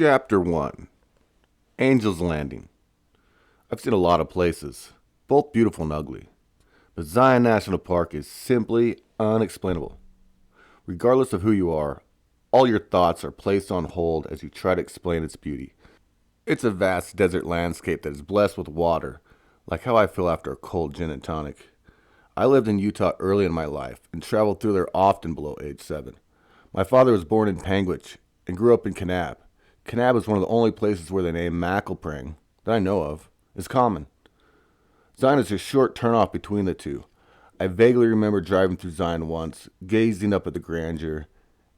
Chapter 1 Angel's Landing. I've seen a lot of places, both beautiful and ugly, but Zion National Park is simply unexplainable. Regardless of who you are, all your thoughts are placed on hold as you try to explain its beauty. It's a vast desert landscape that is blessed with water, like how I feel after a cold gin and tonic. I lived in Utah early in my life and traveled through there often below age 7. My father was born in Panguitch and grew up in Kanab. Kanab is one of the only places where the name Mackelprang, that I know of, is common. Zion is a short turnoff between the two. I vaguely remember driving through Zion once, gazing up at the grandeur.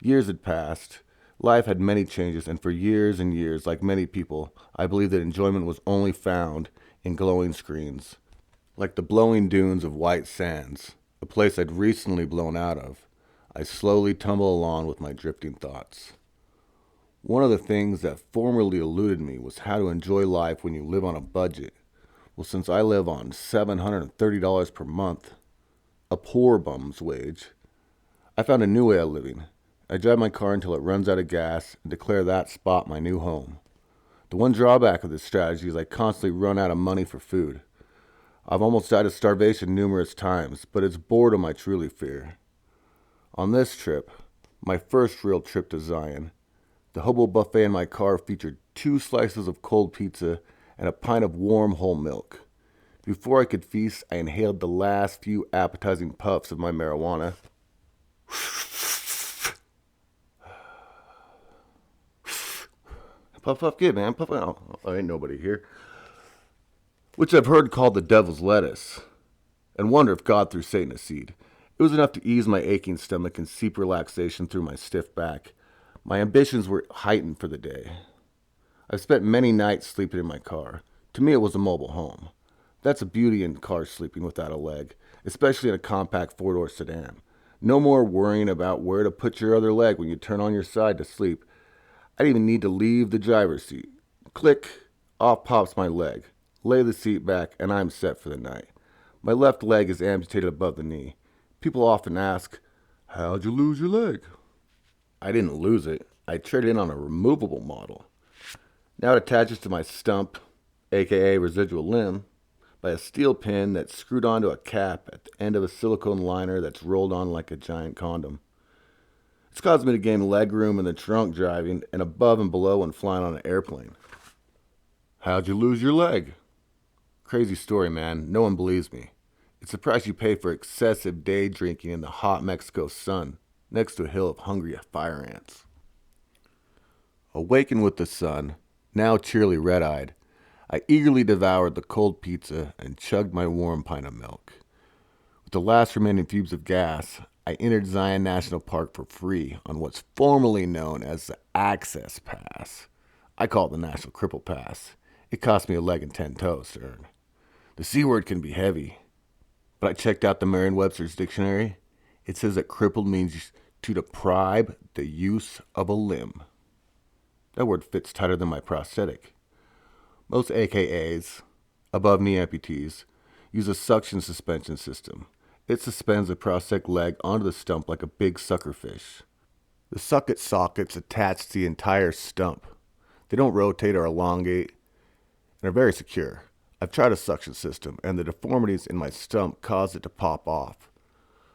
Years had passed. Life had many changes, and for years and years, like many people, I believed that enjoyment was only found in glowing screens. Like the blowing dunes of white sands, a place I'd recently blown out of, I slowly tumble along with my drifting thoughts. One of the things that formerly eluded me was how to enjoy life when you live on a budget. Well, since I live on $730 per month, a poor bum's wage, I found a new way of living. I drive my car until it runs out of gas and declare that spot my new home. The one drawback of this strategy is I constantly run out of money for food. I've almost died of starvation numerous times, but it's boredom I truly fear. On this trip, my first real trip to Zion, the hobo buffet in my car featured 2 slices of cold pizza and a pint of warm whole milk. Before I could feast, I inhaled the last few appetizing puffs of my marijuana. Puff, puff, good, man. Puff, oh, ain't nobody here. Which I've heard called the devil's lettuce, and wonder if God threw Satan a seed. It was enough to ease my aching stomach and seep relaxation through my stiff back. My ambitions were heightened for the day. I've spent many nights sleeping in my car. To me, it was a mobile home. That's a beauty in car sleeping without a leg, especially in a compact 4-door sedan. No more worrying about where to put your other leg when you turn on your side to sleep. I didn't even need to leave the driver's seat. Click, off pops my leg. Lay the seat back, and I'm set for the night. My left leg is amputated above the knee. People often ask, "How'd you lose your leg?" I didn't lose it. I traded in on a removable model. Now it attaches to my stump, aka residual limb, by a steel pin that's screwed onto a cap at the end of a silicone liner that's rolled on like a giant condom. It's caused me to gain leg room in the trunk driving and above and below when flying on an airplane. How'd you lose your leg? Crazy story, man. No one believes me. It's the price you pay for excessive day drinking in the hot Mexico sun, next to a hill of hungry fire ants. Awakened with the sun, now cheerily red-eyed, I eagerly devoured the cold pizza and chugged my warm pint of milk. With the last remaining fumes of gas, I entered Zion National Park for free on what's formerly known as the Access Pass. I call it the National Cripple Pass. It cost me a leg and 10 toes to earn. The C word can be heavy, but I checked out the Merriam-Webster's dictionary. It says that crippled means to deprive the use of a limb. That word fits tighter than my prosthetic. Most AKAs, above-knee amputees, use a suction suspension system. It suspends the prosthetic leg onto the stump like a big suckerfish. The sucket sockets attach to the entire stump. They don't rotate or elongate and are very secure. I've tried a suction system, and the deformities in my stump caused it to pop off.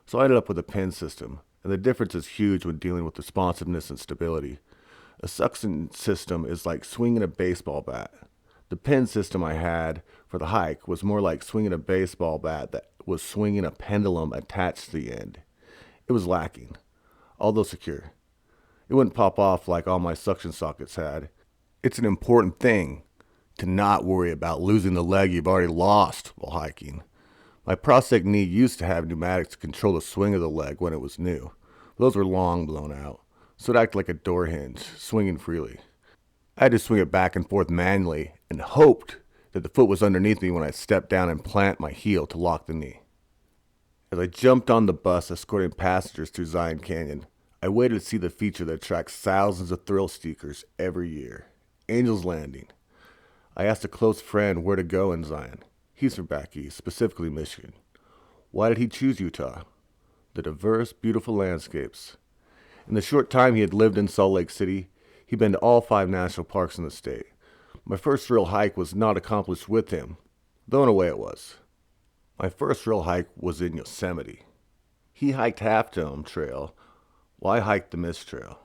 So I ended up with a pin system, and the difference is huge when dealing with responsiveness and stability. A suction system is like swinging a baseball bat. The pin system I had for the hike was more like swinging a baseball bat that was swinging a pendulum attached to the end. It was lacking, although secure. It wouldn't pop off like all my suction sockets had. It's an important thing to not worry about losing the leg you've already lost while hiking. My prosthetic knee used to have pneumatics to control the swing of the leg when it was new. Those were long blown out, so it acted like a door hinge, swinging freely. I had to swing it back and forth manually and hoped that the foot was underneath me when I stepped down and plant my heel to lock the knee. As I jumped on the bus escorting passengers through Zion Canyon, I waited to see the feature that attracts thousands of thrill seekers every year, Angel's Landing. I asked a close friend where to go in Zion. He's from back east, specifically Michigan. Why did he choose Utah? The diverse, beautiful landscapes. In the short time he had lived in Salt Lake City, He'd been to all 5 national parks in the state. My first real hike was not accomplished with him, though in a way it was. My first real hike was in Yosemite. He hiked Half Dome Trail, while I hiked the Mist Trail.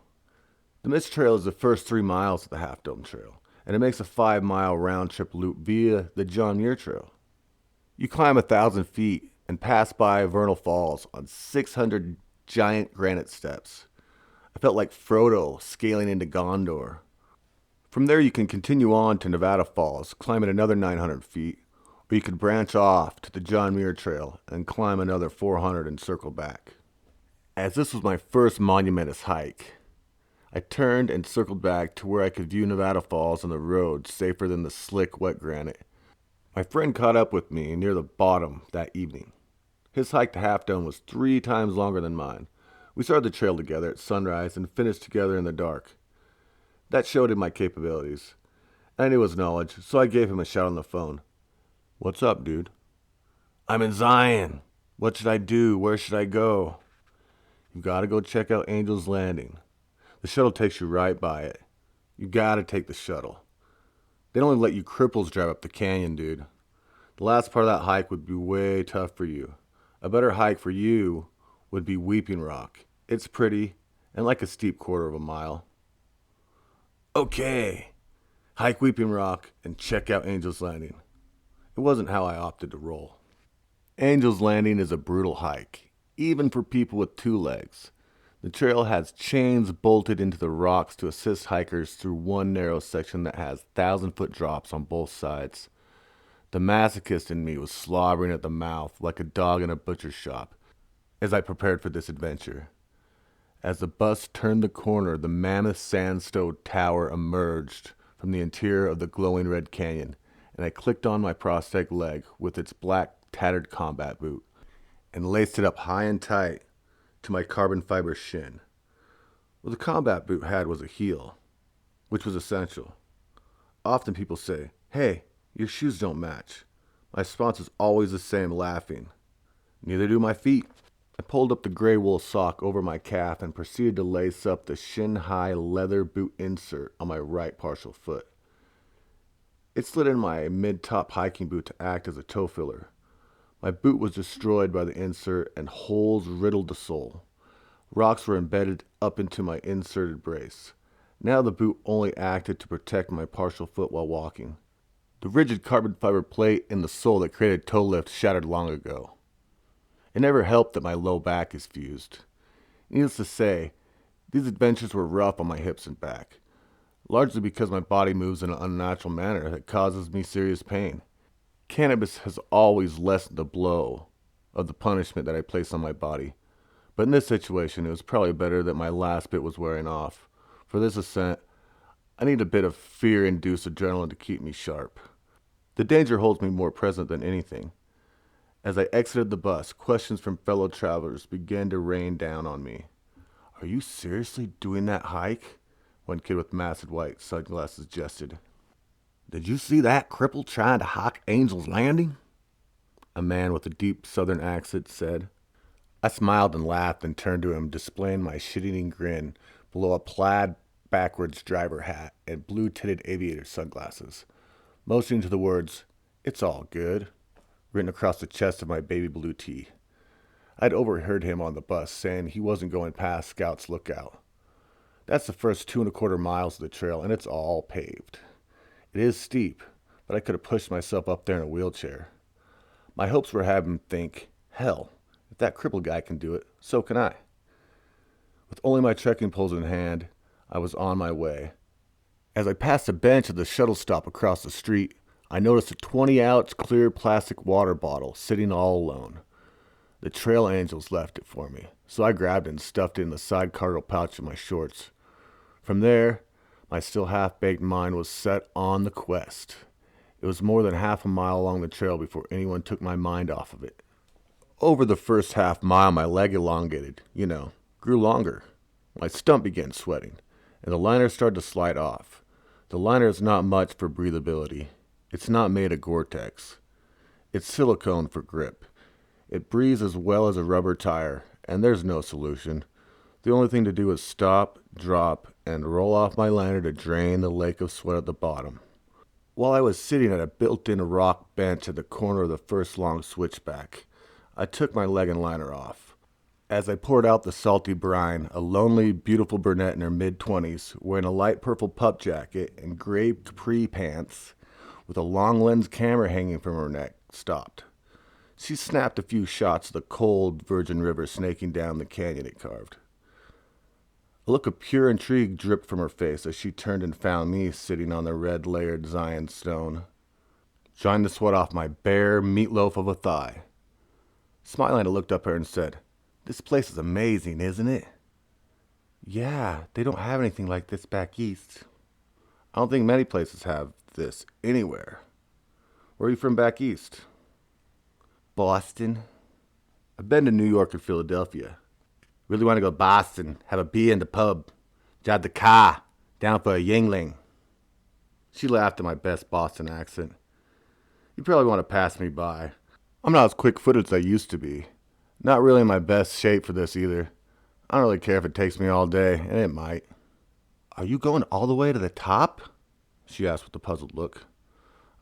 The Mist Trail is the first 3 miles of the Half Dome Trail, and it makes a 5-mile round-trip loop via the John Muir Trail. You climb 1,000 feet and pass by Vernal Falls on 600 giant granite steps. I felt like Frodo scaling into Gondor. From there you can continue on to Nevada Falls, climbing another 900 feet, or you could branch off to the John Muir Trail and climb another 400 and circle back. As this was my first monumentous hike, I turned and circled back to where I could view Nevada Falls on the road safer than the slick, wet granite. My friend caught up with me near the bottom that evening. His hike to Half Dome was 3 times longer than mine. We started the trail together at sunrise and finished together in the dark. That showed him my capabilities. I knew his knowledge, so I gave him a shout on the phone. "What's up, dude?" "I'm in Zion. What should I do? Where should I go?" "You gotta go check out Angel's Landing. The shuttle takes you right by it. You gotta take the shuttle. They don't even let you cripples drive up the canyon, dude. The last part of that hike would be way tough for you. A better hike for you would be Weeping Rock. It's pretty, and like a steep 1/4 of a mile." "Okay. Hike Weeping Rock and check out Angel's Landing." It wasn't how I opted to roll. Angel's Landing is a brutal hike, even for people with 2 legs. The trail has chains bolted into the rocks to assist hikers through one narrow section that has 1,000-foot drops on both sides. The masochist in me was slobbering at the mouth like a dog in a butcher's shop as I prepared for this adventure. As the bus turned the corner, the mammoth sandstone tower emerged from the interior of the glowing red canyon, and I clicked on my prosthetic leg with its black, tattered combat boot and laced it up high and tight to my carbon fiber shin. What the combat boot had was a heel, which was essential. Often people say, "Hey, your shoes don't match." My response is always the same, laughing. "Neither do my feet." I pulled up the gray wool sock over my calf and proceeded to lace up the shin-high leather boot insert on my right partial foot. It slid in my mid-top hiking boot to act as a toe filler. My boot was destroyed by the insert and holes riddled the sole. Rocks were embedded up into my inserted brace. Now the boot only acted to protect my partial foot while walking. The rigid carbon fiber plate in the sole that created toe lift shattered long ago. It never helped that my low back is fused. Needless to say, these adventures were rough on my hips and back, largely because my body moves in an unnatural manner that causes me serious pain. Cannabis has always lessened the blow of the punishment that I place on my body, but in this situation it was probably better that my last bit was wearing off. For this ascent, I need a bit of fear-induced adrenaline to keep me sharp. The danger holds me more present than anything. As I exited the bus, questions from fellow travelers began to rain down on me. "Are you seriously doing that hike?" one kid with massive white sunglasses jested. "Did you see that cripple trying to hike Angel's Landing?" a man with a deep southern accent said. I smiled and laughed and turned to him, displaying my shit-eating grin below a plaid backwards driver hat and blue-tinted aviator sunglasses, motioning to the words, "It's all good," written across the chest of my baby blue tee. I'd overheard him on the bus saying he wasn't going past Scout's Lookout. That's the first 2¼ miles of the trail, and it's all paved. It is steep, but I could have pushed myself up there in a wheelchair. My hopes were having him think, hell, if that crippled guy can do it, so can I. With only my trekking poles in hand, I was on my way. As I passed a bench at the shuttle stop across the street, I noticed a 20-ounce clear plastic water bottle sitting all alone. The trail angels left it for me, so I grabbed it and stuffed it in the side cargo pouch of my shorts. From there, my still half-baked mind was set on the quest. It was more than half a mile along the trail before anyone took my mind off of it. Over the first half mile, my leg elongated, grew longer. My stump began sweating, and the liner started to slide off. The liner is not much for breathability. It's not made of Gore-Tex. It's silicone for grip. It breathes as well as a rubber tire, and there's no solution. The only thing to do is stop, drop, and roll off my liner to drain the lake of sweat at the bottom. While I was sitting at a built-in rock bench at the corner of the first long switchback, I took my leg and liner off. As I poured out the salty brine, a lonely, beautiful brunette in her mid-20s, wearing a light purple pup jacket and gray capri pants, with a long lens camera hanging from her neck, stopped. She snapped a few shots of the cold Virgin River snaking down the canyon it carved. A look of pure intrigue dripped from her face as she turned and found me sitting on the red-layered Zion stone, drying the sweat off my bare meatloaf of a thigh. Smiling, I looked up at her and said, "This place is amazing, isn't it?" "Yeah, they don't have anything like this back east." "I don't think many places have this anywhere. Where are you from back east?" "Boston." "I've been to New York and Philadelphia. Really want to go to Boston, have a beer in the pub, drive the car down for a Yingling." She laughed at my best Boston accent. "You probably want to pass me by. I'm not as quick-footed as I used to be. Not really in my best shape for this either. I don't really care if it takes me all day, and it might." "Are you going all the way to the top?" she asked with a puzzled look.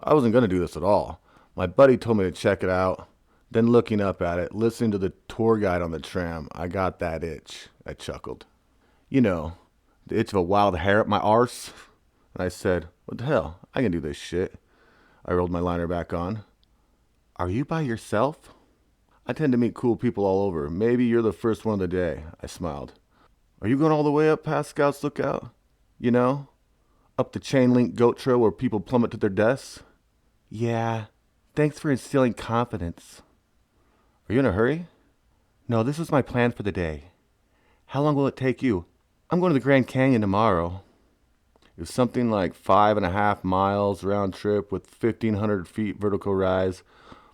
"I wasn't going to do this at all. My buddy told me to check it out. Then looking up at it, listening to the tour guide on the tram, I got that itch." I chuckled. "You know, the itch of a wild hair up my arse." And I said, "What the hell? I can do this shit." I rolled my liner back on. "Are you by yourself?" "I tend to meet cool people all over. Maybe you're the first one of the day." I smiled. "Are you going all the way up past Scout's Lookout? You know, up the chain-link goat trail where people plummet to their deaths?" "Yeah. Thanks for instilling confidence." "Are you in a hurry?" "No, this was my plan for the day." "How long will it take you?" "I'm going to the Grand Canyon tomorrow." It was something like 5.5 miles round trip with 1,500 feet vertical rise,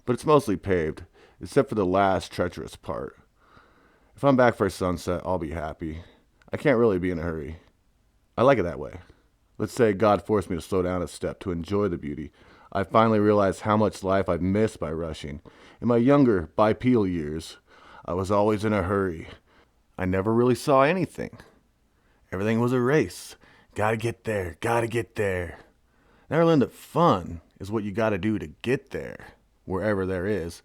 but it's mostly paved, except for the last treacherous part. If I'm back for sunset, I'll be happy. I can't really be in a hurry. I like it that way. Let's say God forced me to slow down a step to enjoy the beauty. I finally realized how much life I'd missed by rushing. In my younger, bipedal years, I was always in a hurry. I never really saw anything. Everything was a race. Gotta get there, gotta get there. Never learned that fun is what you gotta do to get there, wherever there is.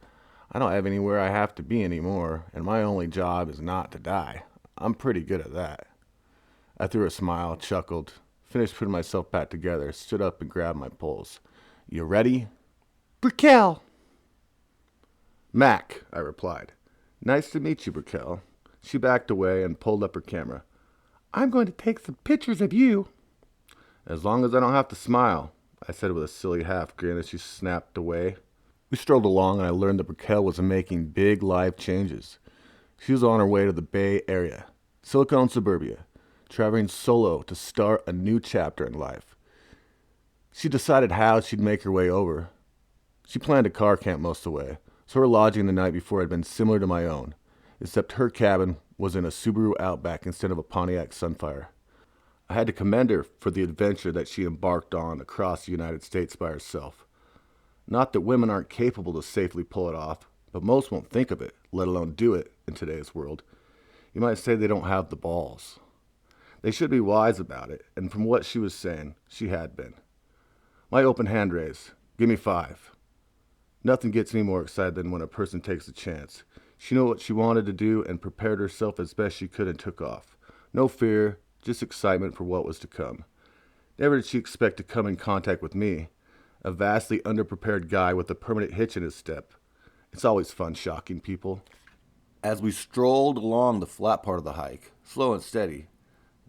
I don't have anywhere I have to be anymore, and my only job is not to die. I'm pretty good at that. I threw a smile, chuckled, finished putting myself back together, stood up and grabbed my poles. "You ready?" "Brickell." "Mac," I replied. "Nice to meet you, Brickell." She backed away and pulled up her camera. "I'm going to take some pictures of you." "As long as I don't have to smile," I said with a silly half grin as she snapped away. We strolled along and I learned that Brickell was making big life changes. She was on her way to the Bay Area, Silicon suburbia, traveling solo to start a new chapter in life. She decided how she'd make her way over. She planned a car camp most of the way, so her lodging the night before had been similar to my own, except her cabin was in a Subaru Outback instead of a Pontiac Sunfire. I had to commend her for the adventure that she embarked on across the United States by herself. Not that women aren't capable to safely pull it off, but most won't think of it, let alone do it, in today's world. You might say they don't have the balls. They should be wise about it, and from what she was saying, she had been. My open hand raise. Give me 5. Nothing gets me more excited than when a person takes a chance. She knew what she wanted to do and prepared herself as best she could and took off. No fear, just excitement for what was to come. Never did she expect to come in contact with me, a vastly underprepared guy with a permanent hitch in his step. It's always fun shocking people. As we strolled along the flat part of the hike, slow and steady,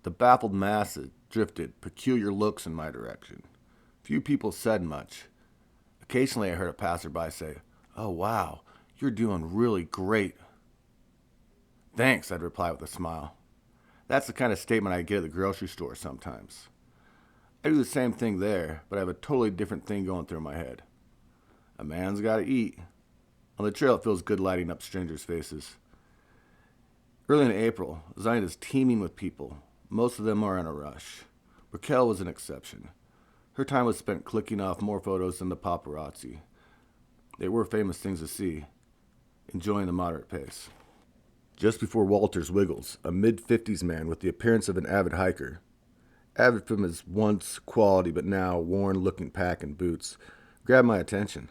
the baffled masses drifted peculiar looks in my direction. Few people said much. Occasionally I heard a passerby say, "Oh wow, you're doing really great." "Thanks," I'd reply with a smile. That's the kind of statement I get at the grocery store sometimes. I do the same thing there, but I have a totally different thing going through my head. A man's gotta eat. On the trail it feels good lighting up strangers' faces. Early in April, Zion is teeming with people. Most of them are in a rush. Raquel was an exception. Her time was spent clicking off more photos than the paparazzi. They were famous things to see, enjoying the moderate pace. Just before Walter's Wiggles, a mid-50s man with the appearance of an avid hiker, avid from his once quality but now worn-looking pack and boots, grabbed my attention.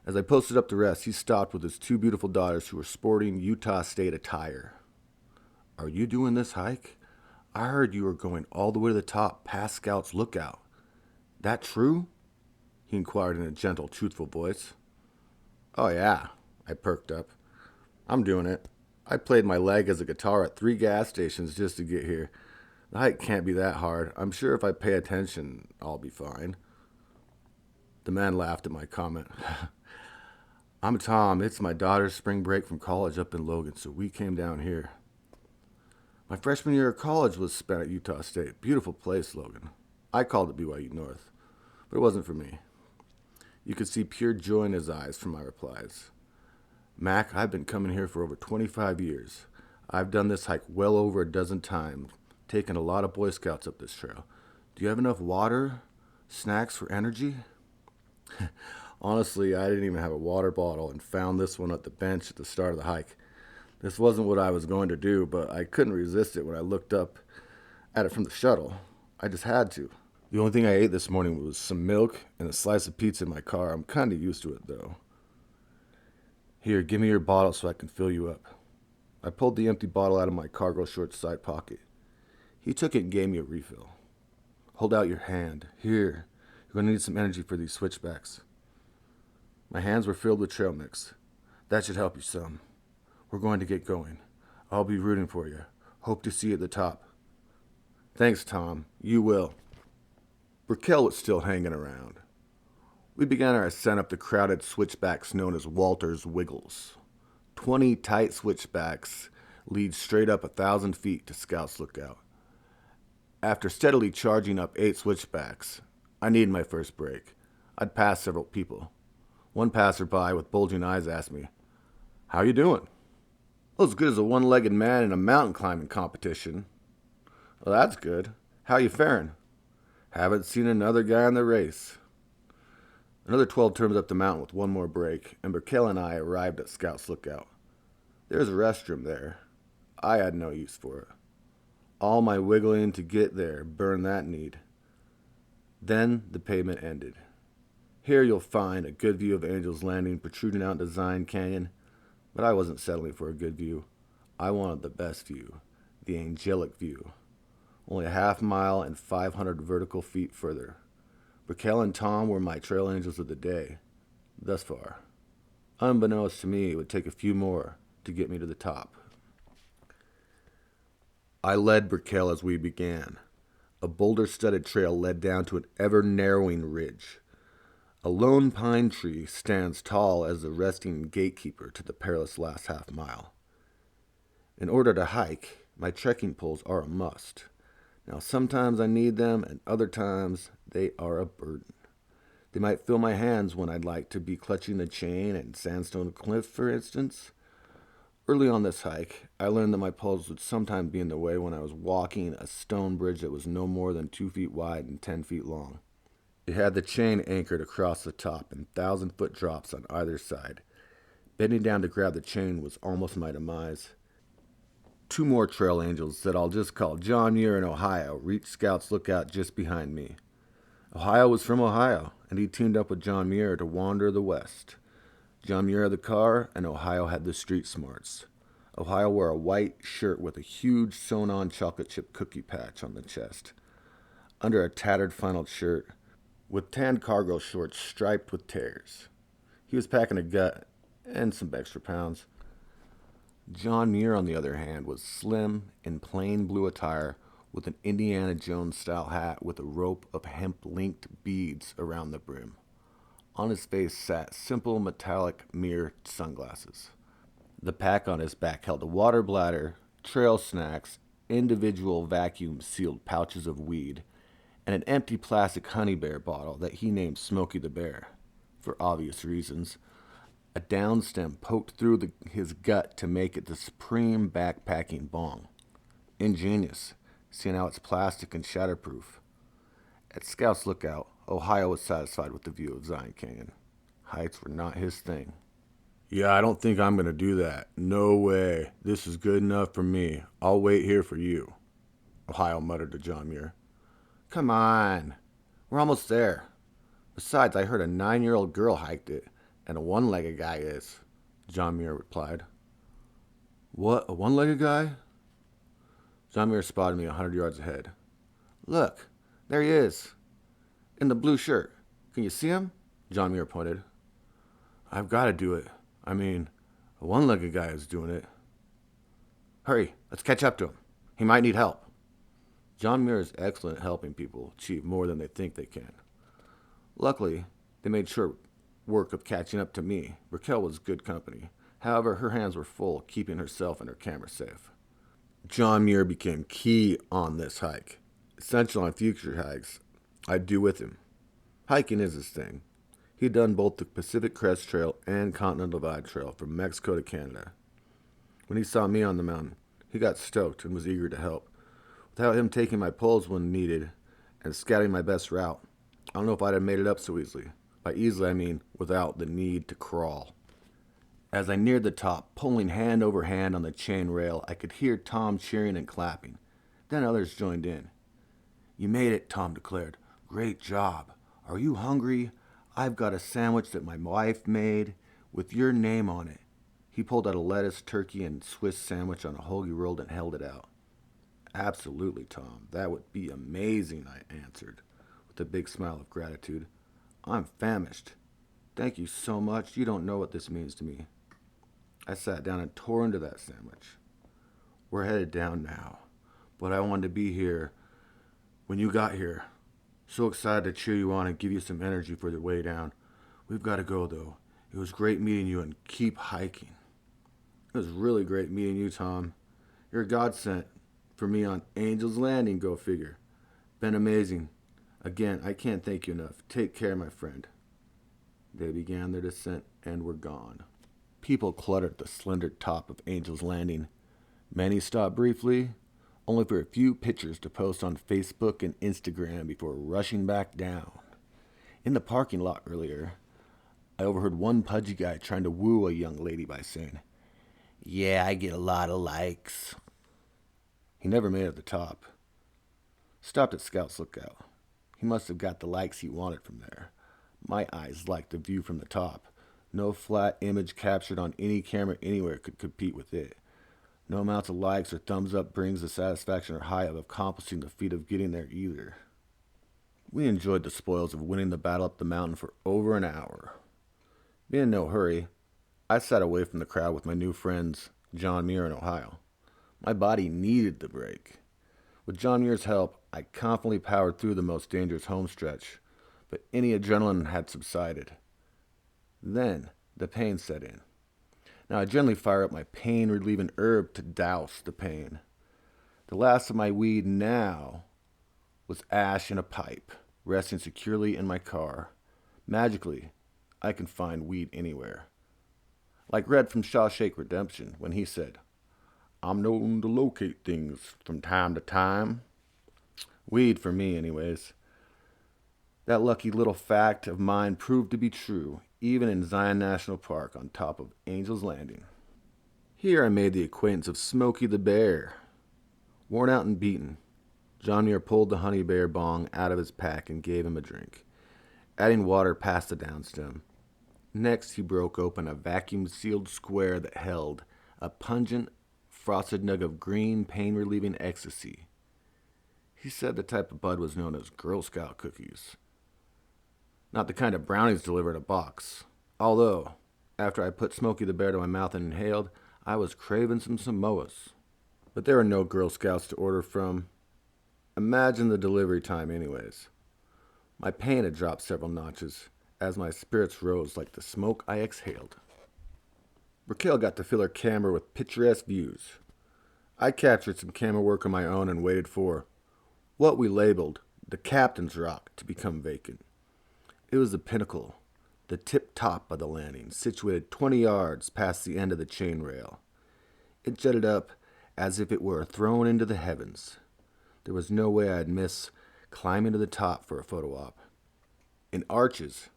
As I posted up to rest, he stopped with his two beautiful daughters who were sporting Utah State attire. "Are you doing this hike? I heard you were going all the way to the top, past Scout's Lookout. That true?" he inquired in a gentle, truthful voice. "Oh, yeah," I perked up. "I'm doing it. I played my leg as a guitar at 3 gas stations just to get here. The hike can't be that hard. I'm sure if I pay attention, I'll be fine." The man laughed at my comment. "I'm Tom. It's my daughter's spring break from college up in Logan, so we came down here. My freshman year of college was spent at Utah State. Beautiful place, Logan. I called it BYU North, but it wasn't for me." You could see pure joy in his eyes from my replies. "Mac, I've been coming here for over 25 years. I've done this hike well over a dozen times, taken a lot of Boy Scouts up this trail. Do you have enough water, snacks for energy?" Honestly, I didn't even have a water bottle and found this one at the bench at the start of the hike. This wasn't what I was going to do, but I couldn't resist it when I looked up at it from the shuttle. I just had to. The only thing I ate this morning was some milk and a slice of pizza in my car. I'm kind of used to it, though. "Here, give me your bottle so I can fill you up." I pulled the empty bottle out of my cargo shorts side pocket. He took it and gave me a refill. "Hold out your hand. Here, you're going to need some energy for these switchbacks." My hands were filled with trail mix. "That should help you some. We're going to get going. I'll be rooting for you. Hope to see you at the top." "Thanks, Tom. You will." Brickell was still hanging around. We began our ascent up the crowded switchbacks known as Walter's Wiggles. 20 tight switchbacks lead straight up 1,000 feet to Scout's Lookout. After steadily charging up 8 switchbacks, I needed my first break. I'd passed several people. One passerby with bulging eyes asked me, "How you doing?" "Well, as good as a one-legged man in a mountain climbing competition." "Well, that's good. How you faring?" "Haven't seen another guy in the race." Another 12 turned up the mountain with one more break, and Brickell and I arrived at Scout's Lookout. There's a restroom there. I had no use for it. All my wiggling to get there burned that need. Then the pavement ended. Here you'll find a good view of Angel's Landing protruding out into Zion Canyon, but I wasn't settling for a good view. I wanted the best view, the angelic view. Only a half mile and 500 vertical feet further. Brickell and Tom were my trail angels of the day, thus far. Unbeknownst to me, it would take a few more to get me to the top. I led Brickell as we began. A boulder-studded trail led down to an ever-narrowing ridge. A lone pine tree stands tall as the resting gatekeeper to the perilous last half mile. In order to hike, my trekking poles are a must. Now, sometimes I need them, and other times they are a burden. They might fill my hands when I'd like to be clutching a chain and sandstone cliff, for instance. Early on this hike, I learned that my poles would sometimes be in the way when I was walking a stone bridge that was no more than 2 feet wide and 10 feet long. It had the chain anchored across the top and 1,000-foot drops on either side. Bending down to grab the chain was almost my demise. 2 more trail angels that I'll just call John Muir and Ohio reached Scout's Lookout just behind me. Ohio was from Ohio, and he teamed up with John Muir to wander the west. John Muir had the car, and Ohio had the street smarts. Ohio wore a white shirt with a huge sewn-on chocolate chip cookie patch on the chest, under a tattered flannel shirt with tan cargo shorts striped with tears. He was packing a gut and some extra pounds. John Muir, on the other hand, was slim in plain blue attire with an Indiana Jones-style hat with a rope of hemp-linked beads around the brim. On his face sat simple metallic mirror sunglasses. The pack on his back held a water bladder, trail snacks, individual vacuum-sealed pouches of weed, and an empty plastic honey bear bottle that he named Smokey the Bear, for obvious reasons. A down stem poked through his gut to make it the supreme backpacking bong. Ingenious, seeing how it's plastic and shatterproof. At Scout's Lookout, Ohio was satisfied with the view of Zion Canyon. Heights were not his thing. "Yeah, I don't think I'm going to do that. No way. This is good enough for me. I'll wait here for you," Ohio muttered to John Muir. Come on. We're almost there. Besides, I heard a 9-year-old girl hiked it, and a one-legged guy is, John Muir replied. What, a one-legged guy? John Muir spotted me 100 yards ahead. Look, there he is, in the blue shirt. Can you see him? John Muir pointed. I've got to do it. I mean, a one-legged guy is doing it. Hurry, let's catch up to him. He might need help. John Muir is excellent at helping people achieve more than they think they can. Luckily, they made short work of catching up to me. Raquel was good company. However, her hands were full, keeping herself and her camera safe. John Muir became key on this hike, essential on future hikes I'd do with him. Hiking is his thing. He'd done both the Pacific Crest Trail and Continental Divide Trail from Mexico to Canada. When he saw me on the mountain, he got stoked and was eager to help. Without him taking my poles when needed and scouting my best route, I don't know if I'd have made it up so easily. By easily, I mean without the need to crawl. As I neared the top, pulling hand over hand on the chain rail, I could hear Tom cheering and clapping. Then others joined in. You made it, Tom declared. Great job. Are you hungry? I've got a sandwich that my wife made with your name on it. He pulled out a lettuce, turkey, and Swiss sandwich on a hoagie roll and held it out. Absolutely, Tom. That would be amazing, I answered, with a big smile of gratitude. I'm famished. Thank you so much. You don't know what this means to me. I sat down and tore into that sandwich. We're headed down now, but I wanted to be here when you got here. So excited to cheer you on and give you some energy for the way down. We've got to go, though. It was great meeting you, and keep hiking. It was really great meeting you, Tom. You're a godsend for me on Angel's Landing, go figure. Been amazing. Again, I can't thank you enough. Take care, my friend. They began their descent and were gone. People cluttered the slender top of Angel's Landing. Many stopped briefly, only for a few pictures to post on Facebook and Instagram before rushing back down. In the parking lot earlier, I overheard one pudgy guy trying to woo a young lady by saying, Yeah, I get a lot of likes. He never made it at the top. Stopped at Scout's Lookout. He must have got the likes he wanted from there. My eyes liked the view from the top. No flat image captured on any camera anywhere could compete with it. No amounts of likes or thumbs up brings the satisfaction or high of accomplishing the feat of getting there either. We enjoyed the spoils of winning the battle up the mountain for over an hour. Being in no hurry, I sat away from the crowd with my new friends, John Muir and Ohio. My body needed the break. With John Muir's help, I confidently powered through the most dangerous homestretch, but any adrenaline had subsided. Then the pain set in. Now I generally fire up my pain-relieving herb to douse the pain. The last of my weed now was ash in a pipe, resting securely in my car. Magically, I can find weed anywhere. Like Red from Shawshank Redemption when he said, I'm known to locate things from time to time. Weed for me, anyways. That lucky little fact of mine proved to be true, even in Zion National Park on top of Angel's Landing. Here I made the acquaintance of Smokey the Bear. Worn out and beaten, John Muir pulled the honey bear bong out of his pack and gave him a drink, adding water past the downstem. Next, he broke open a vacuum-sealed square that held a pungent, frosted nug of green, pain-relieving ecstasy. He said the type of bud was known as Girl Scout cookies. Not the kind of brownies delivered in a box. Although, after I put Smokey the Bear to my mouth and inhaled, I was craving some Samoas. But there were no Girl Scouts to order from. Imagine the delivery time anyways. My pain had dropped several notches as my spirits rose like the smoke I exhaled. Raquel got to fill her camera with picturesque views. I captured some camera work of my own and waited for what we labeled the Captain's Rock to become vacant. It was the pinnacle, the tip-top of the landing, situated 20 yards past the end of the chain rail. It jutted up as if it were thrown into the heavens. There was no way I'd miss climbing to the top for a photo op. In arches,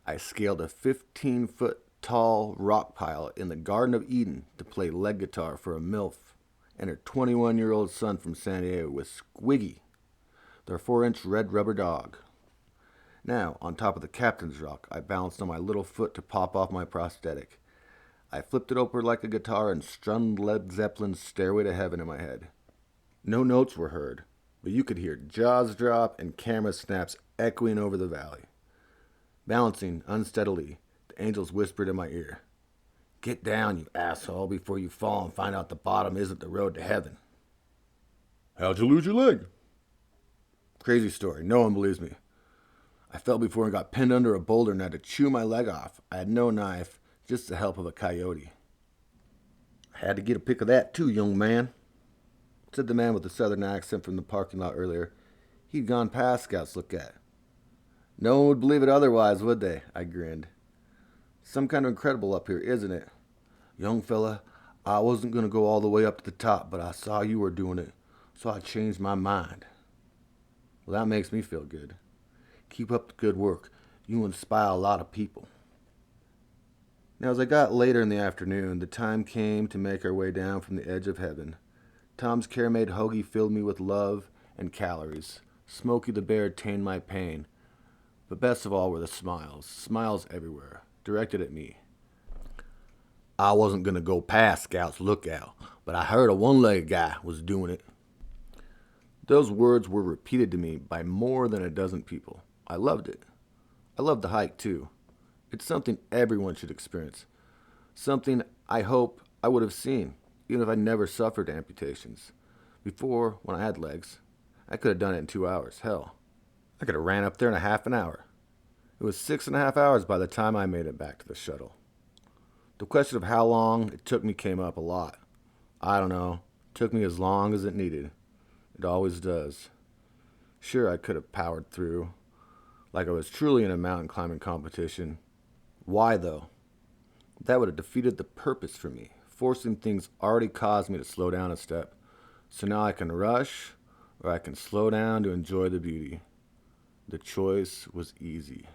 I scaled a 15-foot-tall rock pile in the Garden of Eden to play lead guitar for a MILF and her 21-year-old son from San Diego with Squiggy, their 4-inch red rubber dog. Now, on top of the captain's rock, I balanced on my little foot to pop off my prosthetic. I flipped it over like a guitar and strummed Led Zeppelin's Stairway to Heaven in my head. No notes were heard, but you could hear jaws drop and camera snaps echoing over the valley. Balancing unsteadily, the angels whispered in my ear, "Get down, you asshole, before you fall and find out the bottom isn't the road to heaven." "How'd you lose your leg?" Crazy story. No one believes me. I fell before and got pinned under a boulder and had to chew my leg off. I had no knife, just the help of a coyote. "I had to get a pic of that too, young man," said the man with the southern accent from the parking lot earlier. He'd gone past Scout's lookout. No one would believe it otherwise, would they? I grinned. Some kind of incredible up here, isn't it? "Young fella, I wasn't going to go all the way up to the top, but I saw you were doing it, so I changed my mind." Well, that makes me feel good. Keep up the good work. You inspire a lot of people. Now, as I got later in the afternoon, the time came to make our way down from the edge of heaven. Tom's care-made hoagie filled me with love and calories. Smokey the Bear tamed my pain. But best of all were the smiles. Smiles everywhere, directed at me. I wasn't going to go past Scout's lookout, but I heard a one-legged guy was doing it. Those words were repeated to me by more than a dozen people. I loved it. I loved the hike, too. It's something everyone should experience. Something I hope I would have seen, even if I never suffered amputations. Before, when I had legs, I could have done it in 2 hours. Hell, I could have ran up there in a half an hour. It was 6.5 hours by the time I made it back to the shuttle. The question of how long it took me came up a lot. I don't know. It took me as long as it needed. It always does. Sure, I could have powered through, like I was truly in a mountain climbing competition. Why, though? That would have defeated the purpose for me. Forcing things already caused me to slow down a step. So now I can rush, or I can slow down to enjoy the beauty. The choice was easy.